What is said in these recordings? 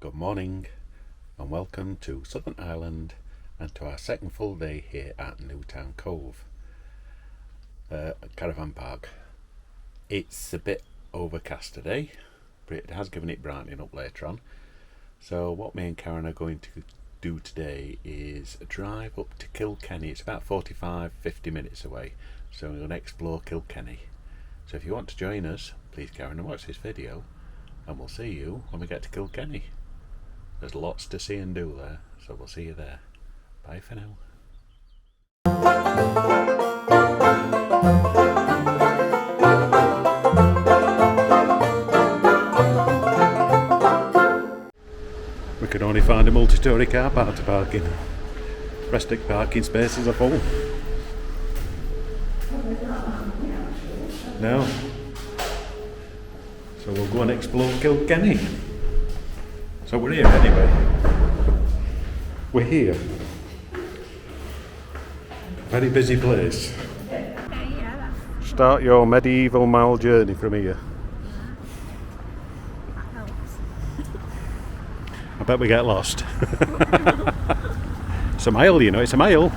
Good morning and welcome to Southern Ireland and to our second full day here at Newtown Cove Caravan Park. It's a bit overcast today, but it has given it brightening up later on. So what me and Karen are going to do today is drive up to Kilkenny. It's about 45-50 minutes away, so we're going to explore Kilkenny. So if you want to join us, please Karen and watch this video, and we'll see you when we get to Kilkenny. There's lots to see and do there, so we'll see you there. Bye for now. We can only find a multi-storey car park to park in. Rest of parking spaces are full. No. So we'll go and explore Kilkenny. So we're here anyway. We're here. Very busy place. Start your medieval mile journey from here. I bet we get lost. It's a mile, you know, it's a mile.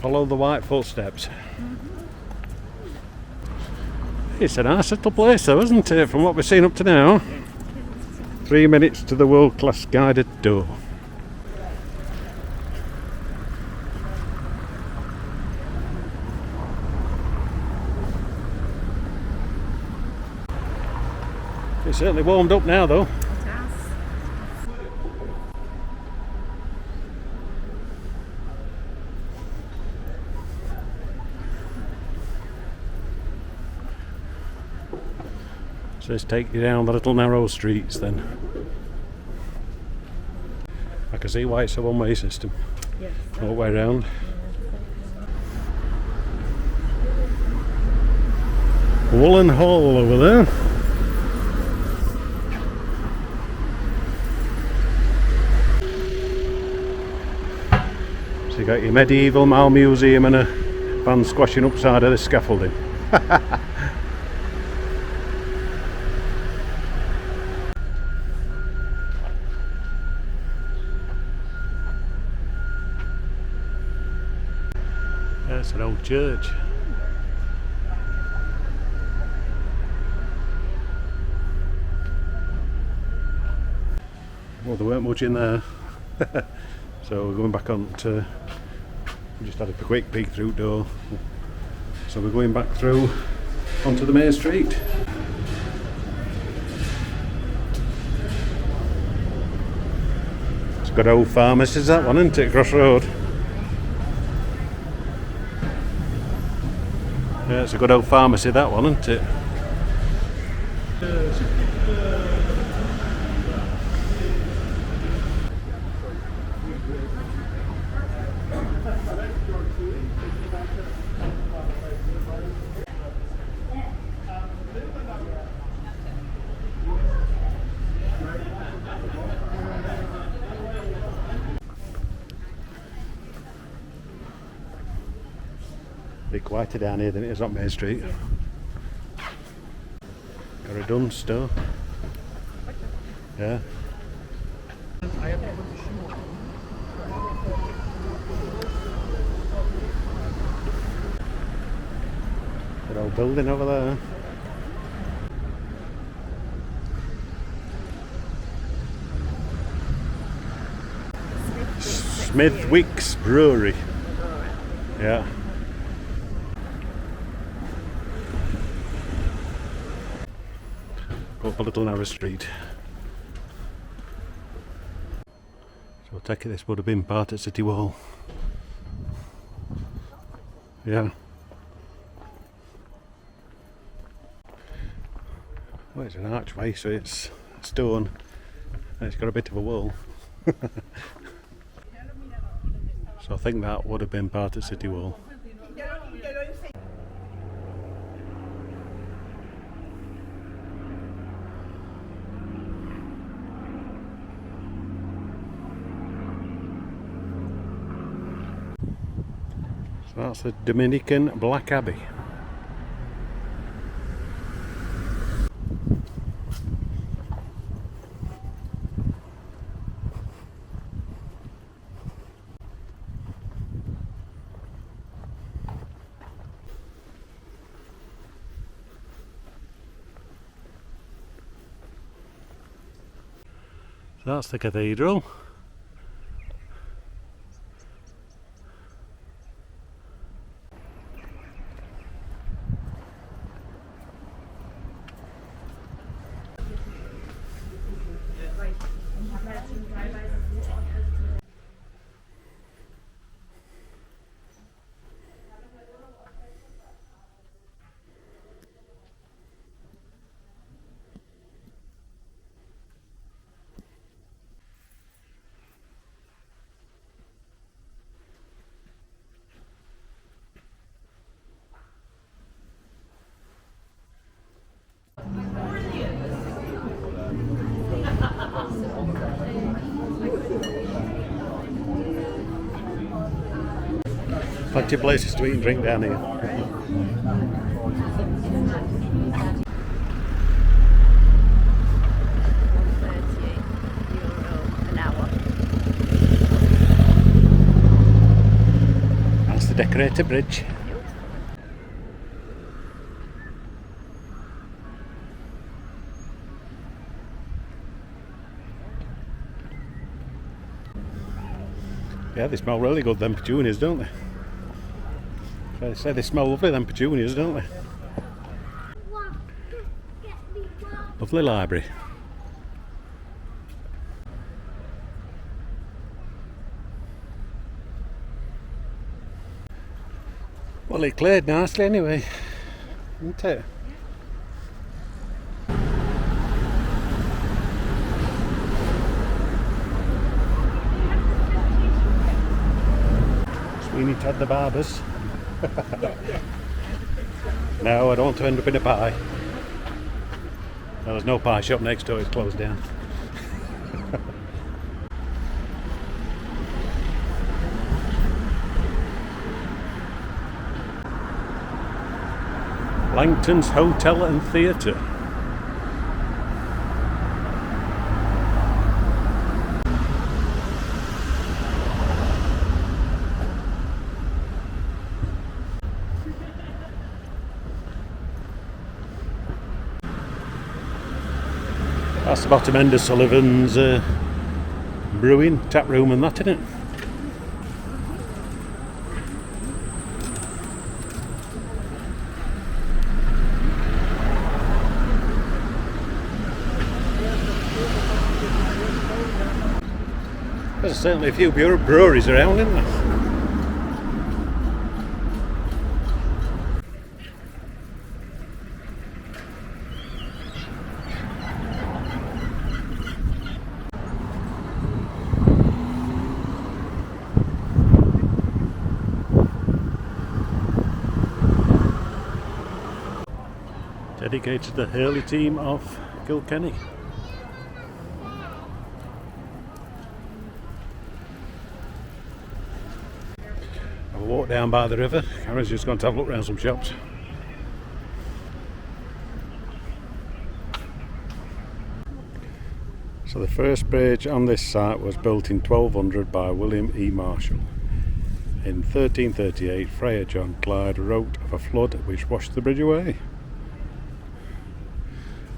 Follow the white footsteps. It's a nice little place though, isn't it, from what we've seen up to now? 3 minutes to the world-class guided tour. It's certainly warmed up now though. It has. So let's take you down the little narrow streets then. I can see why it's a one-way system. Yes. All the way around. Woolen Hall over there. So you got your medieval mile museum and a van squashing upside of the scaffolding. That's an old church. Well, there weren't much in there. So we're going back on to, we just had a quick peek through door. So we're going back through onto the main street. It's a good old pharmacy, is that one, isn't it? Crossroad. Yeah, it's a good old pharmacy, that one, isn't it? Bit quieter down here than it is up Main Street. Got a done store. Yeah. Good old building over there. Smithwick's Brewery. Yeah. Up a little narrow street. So I take it this would have been part of City Wall. Yeah. Well, it's an archway, so it's stone and it's got a bit of a wall. So I think that would have been part of City Wall. So that's the Dominican Black Abbey. That's the cathedral. Plenty of places to eat and drink down here. That's the decorated bridge. Yeah, they smell really good, them petunias, don't they? They say they smell lovely, them petunias, don't they? Lovely library. Well, it cleared nicely anyway, isn't it? Sweeney Ted the Barbers. No, I don't want to end up in a pie. No, there's no pie shop next door, it's closed down. Langton's Hotel and Theatre. That's the bottom end of Sullivan's brewing, tap room and that, isn't it? There's certainly a few breweries around, isn't there? Dedicated to the hurley team of Kilkenny. I've walked down by the river. Kara's just going to have a look around some shops. So the first bridge on this site was built in 1200 by William E. Marshall. In 1338, Friar John Clyde wrote of a flood which washed the bridge away.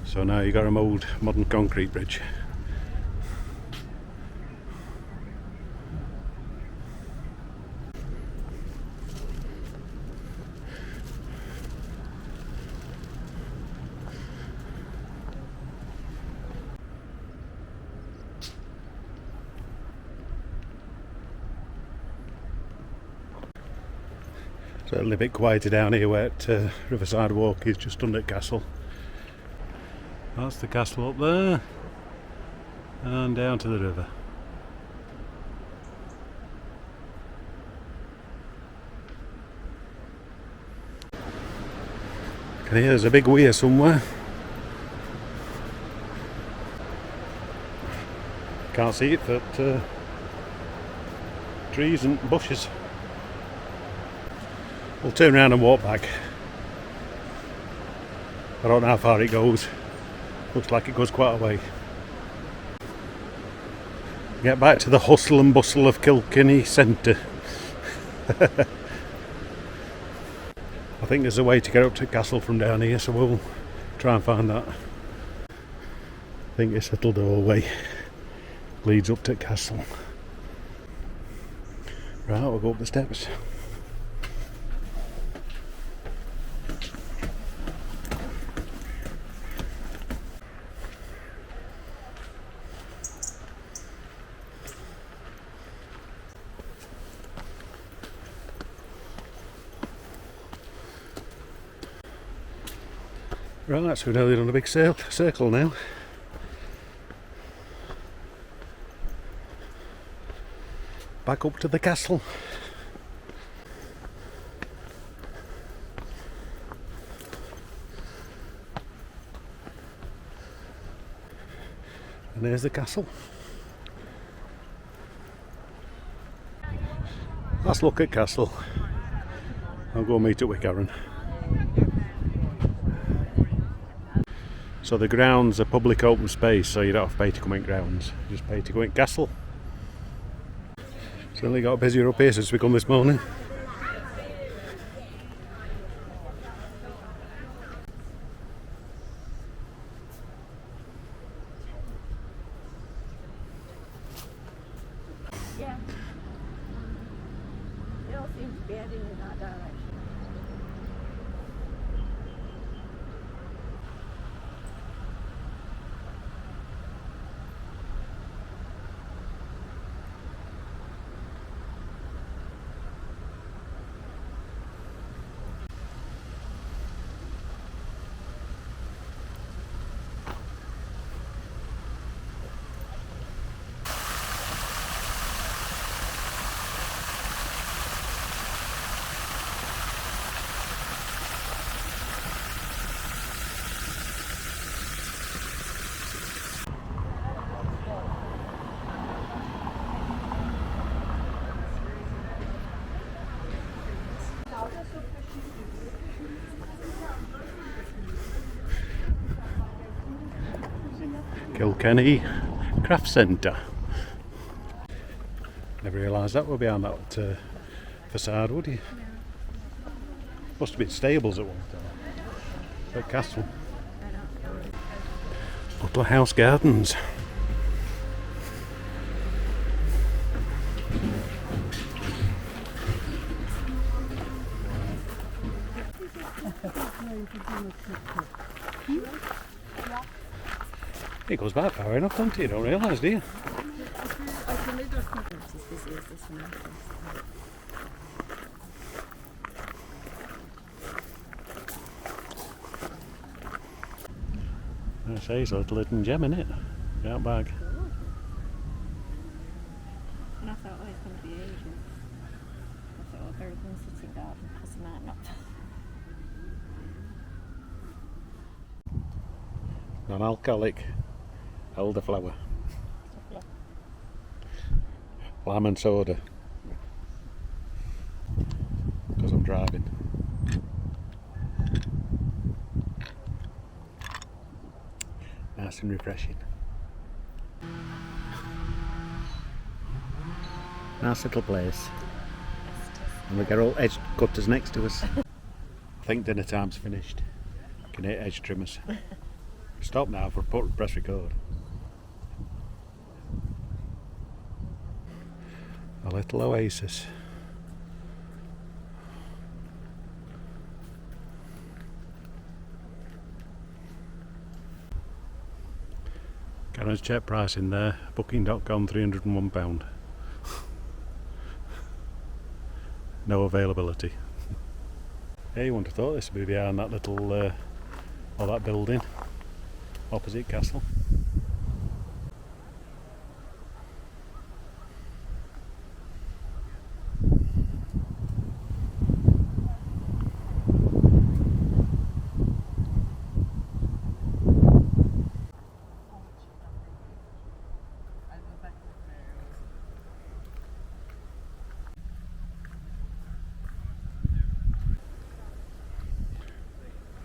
So now you've got an old modern concrete bridge. So a little bit quieter down here where Riverside Walk is just under the castle. That's the castle up there and down to the river. Can hear there's a big weir somewhere. Can't see it, but trees and bushes. We'll turn around and walk back. I don't know how far it goes. Looks like it goes quite a way. Get back to the hustle and bustle of Kilkenny centre. I think there's a way to get up to the castle from down here, so we'll try and find that. I think it's a little doorway. leads up to the castle. Right, we'll go up the steps. Right, so we've nearly done a big circle now. Back up to the castle. And there's the castle. Let's look at castle. I'll go meet up with Karen. So the grounds are public open space, so you don't have to pay to come in grounds. You just pay to go in castle. Certainly got busier up here since we come this morning. Yeah. It all seems to be heading in that direction. Kilkenny Craft Centre. Never realised that would be on that facade, would you? Must have been stables at one time. At castle. Butler House Gardens. It goes back far enough, doesn't it? You don't realise, do you? I say, it's a little hidden gem, innit? Out bag. And I thought, oh, it's going to be ages. I thought, oh, very good sitting garden, because it might not. Non-alcoholic elderflower. Lime and soda. Because I'm driving. Nice and refreshing. Nice little place. And we got all edge cutters next to us. I think dinner time's finished. Can hit edge trimmers. Stop now for press record. A little oasis. Karen's check price in there, booking.com £301. No availability. Yeah, you wouldn't have thought this would be behind that little, or that building opposite castle.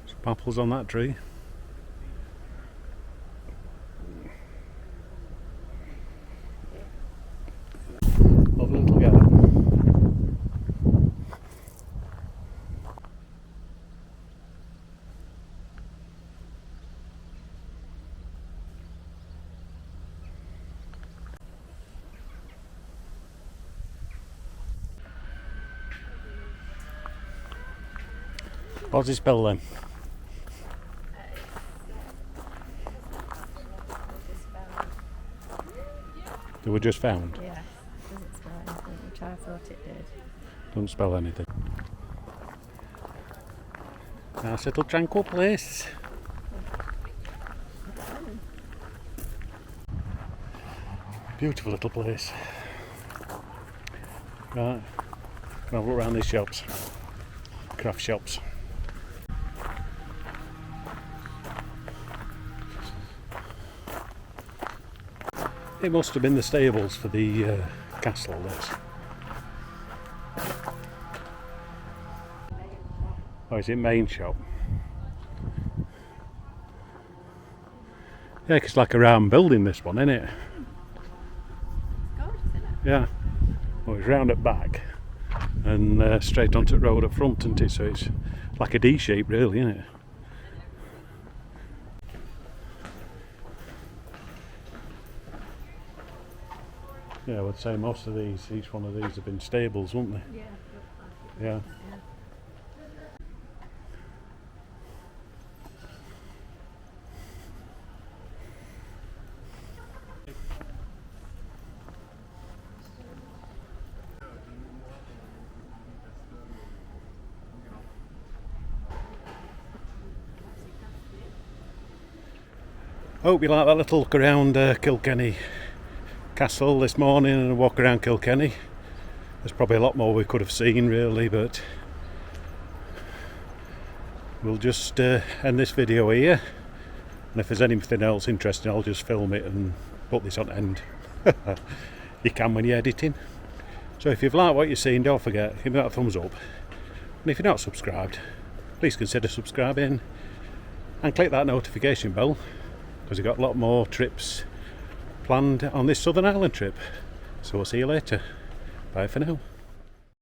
Some apples on that tree. Lovely little garden. What's it spell then? They were just found? Yes, doesn't spell anything, which I thought it did. Don't spell anything. Nice little tranquil place. Beautiful little place. Right, gonna have a look around these shops. Craft shops. It must have been the stables for the castle, this. Oh, is it main shop? Yeah, 'cause it's like a round building, this one, isn't it? Gorgeous, isn't it? Yeah. Well, it's round at back and straight onto the road up front, isn't it? So it's like a D shape, really, isn't it? Yeah, I would say most of these, each one of these have been stables, wouldn't they? Yeah. Yeah. Hope you like that little look around Kilkenny Castle this morning and a walk around Kilkenny. There's probably a lot more we could have seen, really, but we'll just end this video here, and if there's anything else interesting I'll just film it and put this on end. You can when you're editing. So if you've liked what you've seen, don't forget, give me that thumbs up, and if you're not subscribed, please consider subscribing and click that notification bell, because we've got a lot more trips planned on this Southern Ireland trip. So we'll see you later. Bye for now.